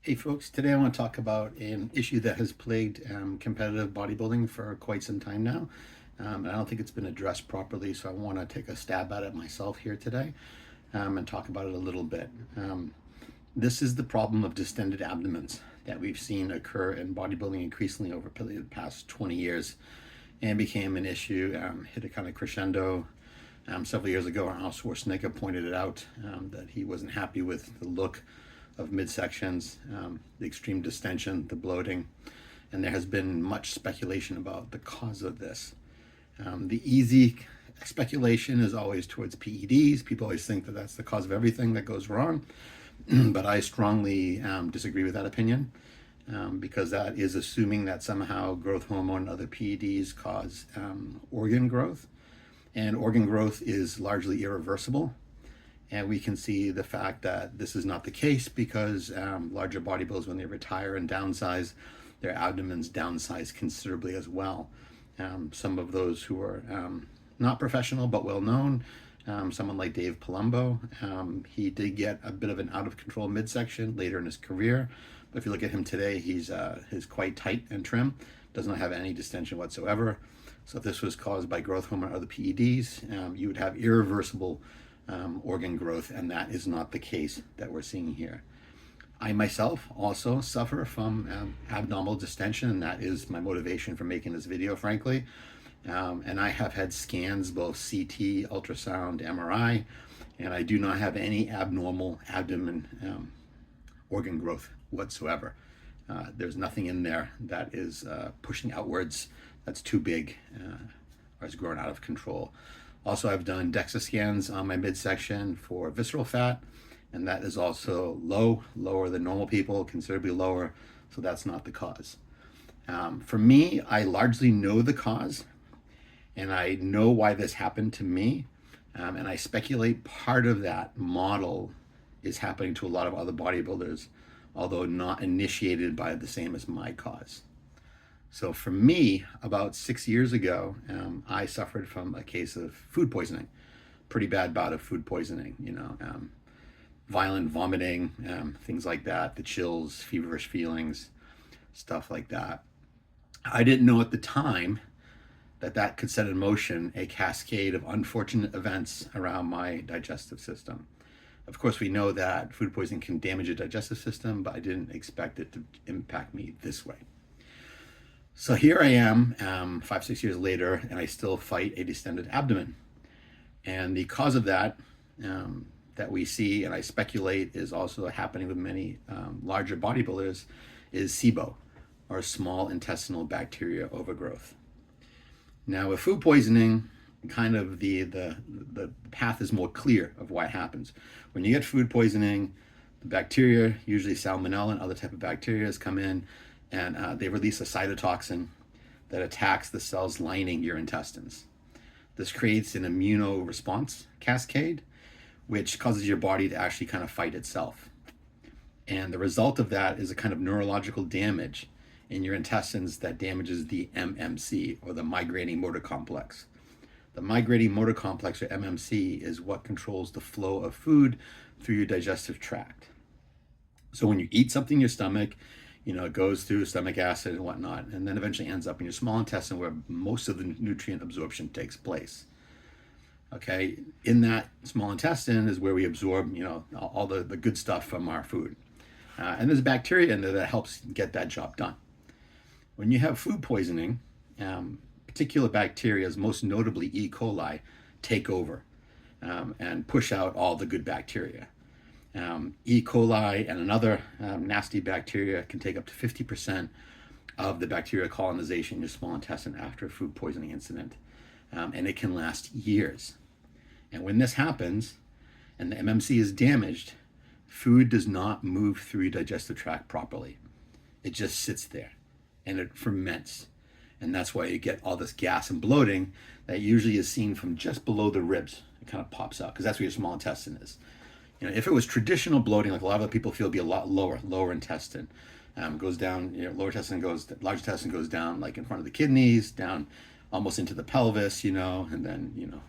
Hey folks, today I want to talk about an issue that has plagued competitive bodybuilding for quite some time now. And I don't think it's been addressed properly, so I want to take a stab at it myself here today and talk about it a little bit. This is the problem of distended abdomens that we've seen occur in bodybuilding increasingly over the past 20 years and became an issue, hit a kind of crescendo several years ago. Arnold Schwarzenegger pointed it out that he wasn't happy with the look of midsections, the extreme distension, the bloating, and there has been much speculation about the cause of this. The easy speculation is always towards PEDs. People always think that that's the cause of everything that goes wrong, but I strongly disagree with that opinion because that is assuming that somehow growth hormone and other PEDs cause organ growth, and organ growth is largely irreversible. And we can see the fact that this is not the case because larger bodybuilders, when they retire and downsize, their abdomens downsize considerably as well. Some of those who are not professional but well known, someone like Dave Palumbo, he did get a bit of an out of control midsection later in his career. But if you look at him today, he's quite tight and trim, does not have any distension whatsoever. So if this was caused by growth hormone or other PEDs, you would have irreversible organ growth, and that is not the case that we're seeing here. I myself also suffer from abdominal distension, and that is my motivation for making this video, frankly. And I have had scans, both CT, ultrasound, MRI, and I do not have any abnormal abdomen organ growth whatsoever. There's nothing in there that is pushing outwards that's too big or has grown out of control. Also, I've done DEXA scans on my midsection for visceral fat, and that is also lower than normal people, considerably lower, so that's not the cause. For me, I largely know the cause, and I know why this happened to me, and I speculate part of that model is happening to a lot of other bodybuilders, although not initiated by the same as my cause. So for me, about 6 years ago, I suffered from a case of food poisoning, pretty bad bout of food poisoning, violent vomiting, things like that, the chills, feverish feelings, stuff like that. I didn't know at the time that could set in motion a cascade of unfortunate events around my digestive system. Of course, we know that food poisoning can damage your digestive system, but I didn't expect it to impact me this way. So here I am 5-6 years later, and I still fight a distended abdomen. And the cause of that that we see, and I speculate is also happening with many larger bodybuilders, is SIBO, or small intestinal bacterial overgrowth. Now with food poisoning, kind of the path is more clear of why it happens. When you get food poisoning, the bacteria, usually salmonella and other type of bacteria, come in, and they release a cytotoxin that attacks the cells lining your intestines. This creates an immunoresponse cascade, which causes your body to actually kind of fight itself. And the result of that is a kind of neurological damage in your intestines that damages the MMC, or the Migrating Motor Complex. The Migrating Motor Complex, or MMC, is what controls the flow of food through your digestive tract. So when you eat something in your stomach, it goes through stomach acid and whatnot, and then eventually ends up in your small intestine where most of the nutrient absorption takes place. Okay, in that small intestine is where we absorb, all the good stuff from our food. And there's bacteria in there that helps get that job done. When you have food poisoning, particular bacteria, most notably E. coli, take over and push out all the good bacteria. E. coli and another nasty bacteria can take up to 50% of the bacterial colonization in your small intestine after a food poisoning incident. And it can last years. And when this happens and the MMC is damaged, food does not move through your digestive tract properly. It just sits there and it ferments. And that's why you get all this gas and bloating that usually is seen from just below the ribs. It kind of pops out because that's where your small intestine is. If it was traditional bloating, like a lot of people feel, it'd be a lot lower intestine. Goes down, large intestine goes down like in front of the kidneys, down almost into the pelvis, and then,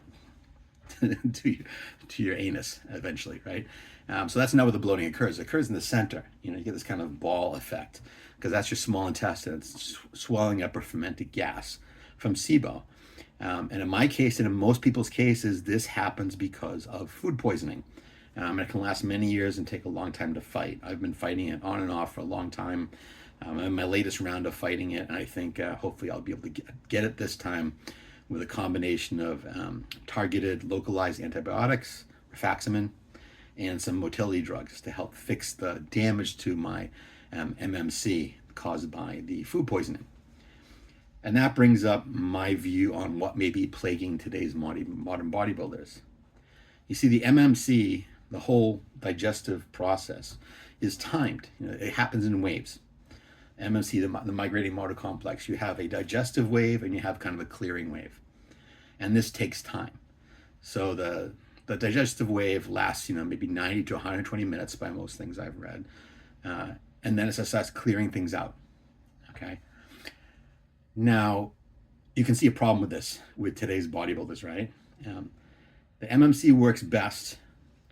to your anus eventually, right? So that's not where the bloating occurs. It occurs in the center. You know, you get this kind of ball effect because that's your small intestine. It's swelling up or fermented gas from SIBO. And in my case, and in most people's cases, this happens because of food poisoning. It can last many years and take a long time to fight. I've been fighting it on and off for a long time. I'm in my latest round of fighting it, and I think hopefully I'll be able to get it this time with a combination of targeted localized antibiotics, rifaximin, and some motility drugs to help fix the damage to my MMC caused by the food poisoning. And that brings up my view on what may be plaguing today's modern bodybuilders. You see, the MMC, the whole digestive process, is timed. You know, it happens in waves. MMC, the Migrating Motor Complex, you have a digestive wave and you have kind of a clearing wave. And this takes time. So the digestive wave lasts, maybe 90 to 120 minutes by most things I've read. And then it starts clearing things out. Okay. Now, you can see a problem with this with today's bodybuilders, right? The MMC works best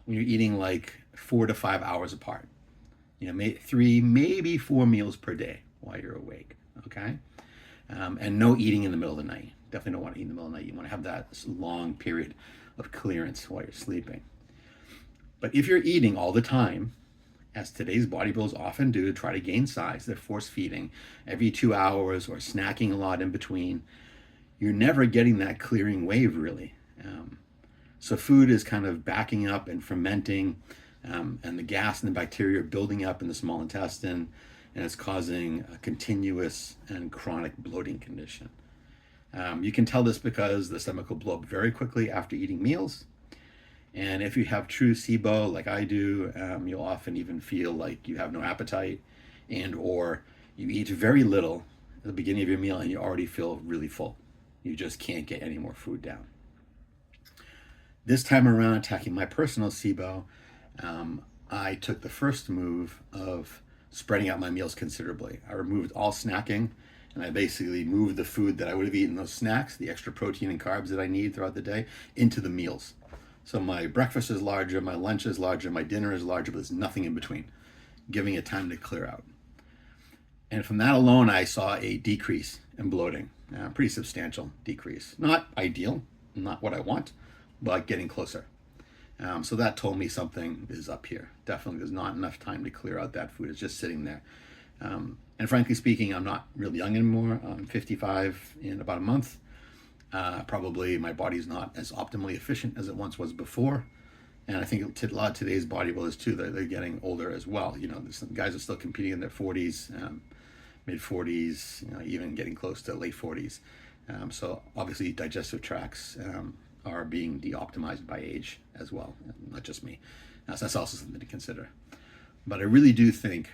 when you're eating like 4 to 5 hours apart. 3, maybe 4 meals per day while you're awake, okay? And no eating in the middle of the night. Definitely don't want to eat in the middle of the night. You want to have that long period of clearance while you're sleeping. But if you're eating all the time, as today's bodybuilders often do to try to gain size, they're force feeding every 2 hours or snacking a lot in between, you're never getting that clearing wave really. So food is kind of backing up and fermenting, and the gas and the bacteria are building up in the small intestine, and it's causing a continuous and chronic bloating condition. You can tell this because the stomach will blow up very quickly after eating meals. And if you have true SIBO like I do, you'll often even feel like you have no appetite, and or you eat very little at the beginning of your meal and you already feel really full. You just can't get any more food down. This time around, attacking my personal SIBO, I took the first move of spreading out my meals considerably. I removed all snacking, and I basically moved the food that I would have eaten those snacks, the extra protein and carbs that I need throughout the day, into the meals. So my breakfast is larger, my lunch is larger, my dinner is larger, but there's nothing in between, giving it time to clear out. And from that alone, I saw a decrease in bloating, a pretty substantial decrease. Not ideal, not what I want, but getting closer. So that told me something is up here. Definitely there's not enough time to clear out that food. It's just sitting there. And frankly speaking, I'm not really young anymore. I'm 55 in about a month. Probably my body's not as optimally efficient as it once was before. And I think a lot of today's bodybuilders too, they're getting older as well. Some guys are still competing in their 40s, mid 40s, even getting close to late 40s. So obviously digestive tracts are being de-optimized by age as well, not just me. So that's also something to consider. But I really do think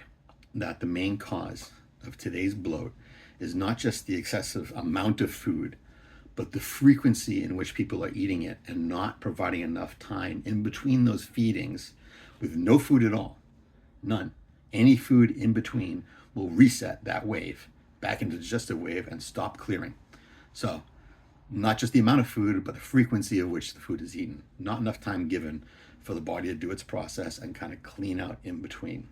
that the main cause of today's bloat is not just the excessive amount of food, but the frequency in which people are eating it and not providing enough time in between those feedings with no food at all. None. Any food in between will reset that wave back into the digestive wave and stop clearing. So not just the amount of food, but the frequency of which the food is eaten. Not enough time given for the body to do its process and kind of clean out in between.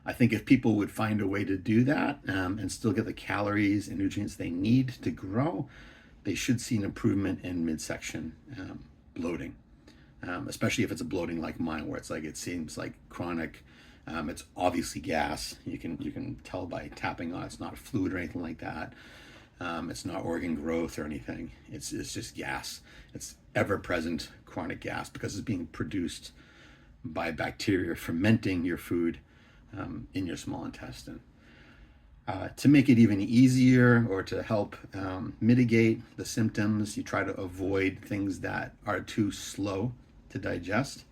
I think if people would find a way to do that and still get the calories and nutrients they need to grow, they should see an improvement in midsection bloating, especially if it's a bloating like mine, where it seems like chronic. It's obviously gas. You can tell by tapping on it. It's not fluid or anything like that. It's not organ growth or anything. It's just gas. It's ever-present chronic gas because it's being produced by bacteria fermenting your food in your small intestine. To make it even easier or to help mitigate the symptoms, you try to avoid things that are too slow to digest.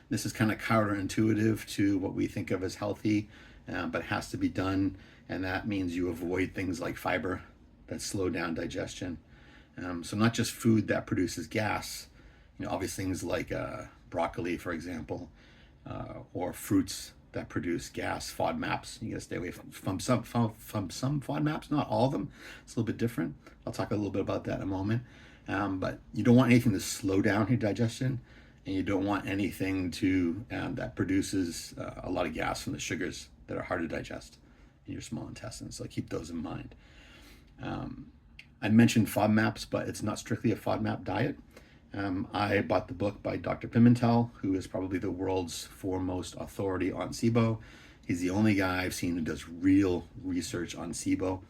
This is kind of counterintuitive to what we think of as healthy, but has to be done, and that means you avoid things like fiber that slow down digestion. So not just food that produces gas, obvious things like broccoli, for example, or fruits that produce gas, FODMAPs. You gotta stay away from some FODMAPs, not all of them. It's a little bit different. I'll talk a little bit about that in a moment. But you don't want anything to slow down your digestion, and you don't want anything to that produces a lot of gas from the sugars that are hard to digest in your small intestine. So keep those in mind. I mentioned FODMAPs, but it's not strictly a FODMAP diet. I bought the book by Dr. Pimentel, who is probably the world's foremost authority on SIBO. He's the only guy I've seen who does real research on SIBO.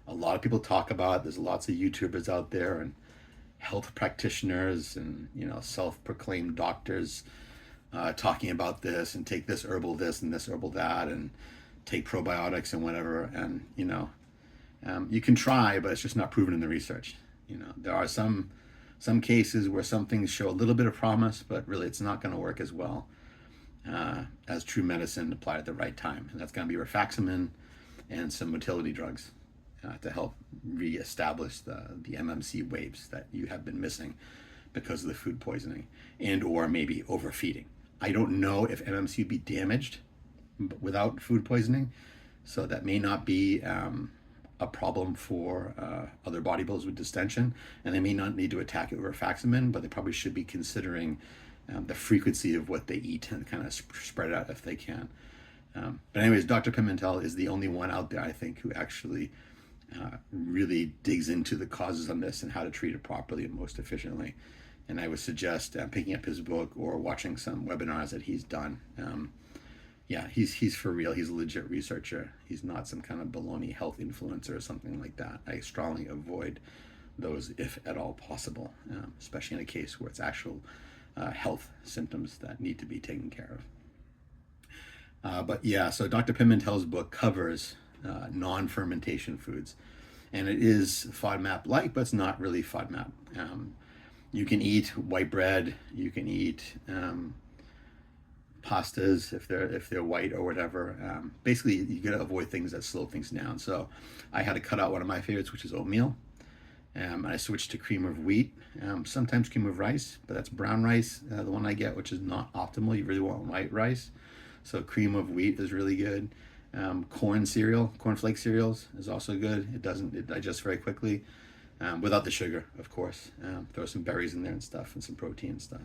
A lot of people talk about it. There's lots of YouTubers out there and health practitioners and self-proclaimed doctors talking about this and take this herbal this and this herbal that and take probiotics and whatever. And you can try, but it's just not proven in the research. There are some cases where some things show a little bit of promise, but really it's not going to work as well as true medicine applied at the right time. And that's going to be rifaximin and some motility drugs to help reestablish the MMC waves that you have been missing because of the food poisoning and or maybe overfeeding. I don't know if MMC would be damaged without food poisoning, so that may not be a problem for other bodybuilders with distension, and they may not need to attack it with rifaximin, but they probably should be considering the frequency of what they eat and kind of spread it out if they can. But anyways, Dr. Pimentel is the only one out there, I think, who actually really digs into the causes on this and how to treat it properly and most efficiently. And I would suggest picking up his book or watching some webinars that he's done. Yeah, he's for real. He's a legit researcher. He's not some kind of baloney health influencer or something like that. I strongly avoid those if at all possible, especially in a case where it's actual health symptoms that need to be taken care of. But yeah, so Dr. Pimentel's book covers non-fermentation foods, and it is FODMAP-like, but it's not really FODMAP. You can eat white bread. You can eat pastas if they're white or whatever. Basically, you got to avoid things that slow things down. So I had to cut out one of my favorites, which is oatmeal. And I switched to cream of wheat, sometimes cream of rice, but that's brown rice, the one I get, which is not optimal. You really want white rice. So cream of wheat is really good. Cornflake cereals is also good. It digests very quickly, without the sugar, of course. Throw some berries in there and stuff, and some protein and stuff,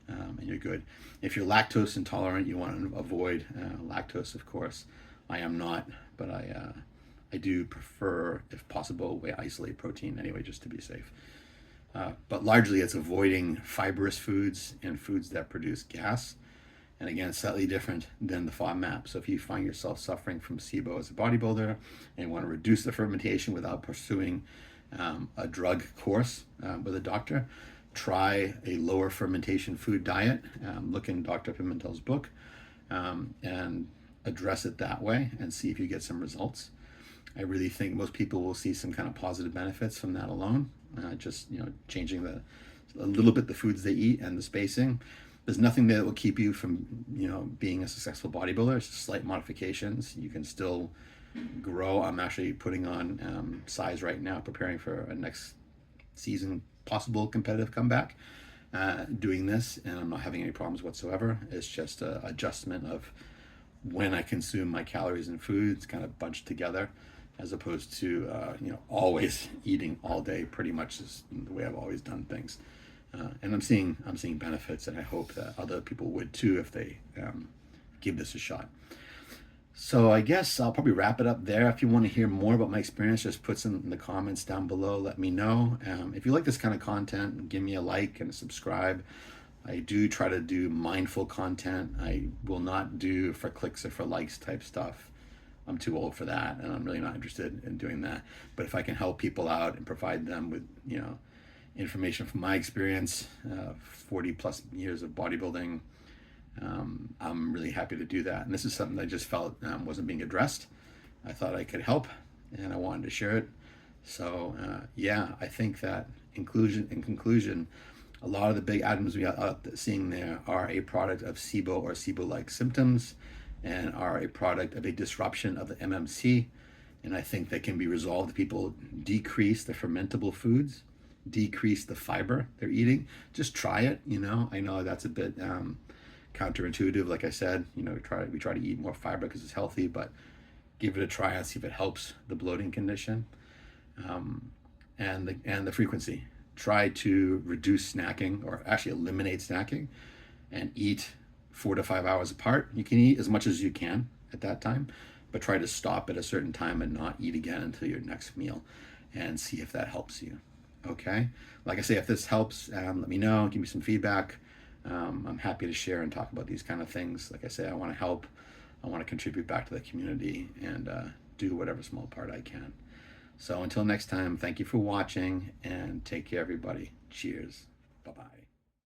and you're good. If you're lactose intolerant, you want to avoid lactose, of course. I am not, but I do prefer, if possible, way isolate protein anyway, just to be safe. But largely, it's avoiding fibrous foods and foods that produce gas. And again, it's slightly different than the FODMAP. So if you find yourself suffering from SIBO as a bodybuilder and want to reduce the fermentation without pursuing a drug course with a doctor, try a lower fermentation food diet. Look in Dr. Pimentel's book and address it that way and see if you get some results. I really think most people will see some kind of positive benefits from that alone. Just changing a little bit the foods they eat and the spacing. There's nothing that will keep you from being a successful bodybuilder. It's just slight modifications. You can still grow. I'm actually putting on size right now, preparing for a next season possible competitive comeback. Doing this, and I'm not having any problems whatsoever. It's just an adjustment of when I consume my calories and foods, kind of bunched together, as opposed to always eating all day. Pretty much is the way I've always done things. And I'm seeing benefits, and I hope that other people would too if they give this a shot. So I guess I'll probably wrap it up there. If you want to hear more about my experience, just put some in the comments down below. Let me know. If you like this kind of content, give me a like and a subscribe. I do try to do mindful content. I will not do for clicks or for likes type stuff. I'm too old for that, and I'm really not interested in doing that. But if I can help people out and provide them with information from my experience, 40 plus years of bodybuilding, I'm really happy to do that. And this is something I just felt wasn't being addressed. I thought I could help, and I wanted to share it. So yeah, I think that in conclusion, a lot of the big items we are seeing there are a product of SIBO or SIBO-like symptoms, and are a product of a disruption of the MMC. And I think that can be resolved if people decrease the fermentable foods, decrease the fiber they're eating. Just try it. I know that's a bit counterintuitive. Like I said, we try to eat more fiber because it's healthy, but give it a try and see if it helps the bloating condition, and the frequency. try to reduce snacking, or actually eliminate snacking, and eat 4 to 5 hours apart. You can eat as much as you can at that time, but try to stop at a certain time and not eat again until your next meal, and see if that helps you. Okay? Like I say, if this helps, let me know, give me some feedback. I'm happy to share and talk about these kind of things. Like I say, I want to help. I want to contribute back to the community and do whatever small part I can. So until next time, thank you for watching, and take care, everybody. Cheers. Bye-bye.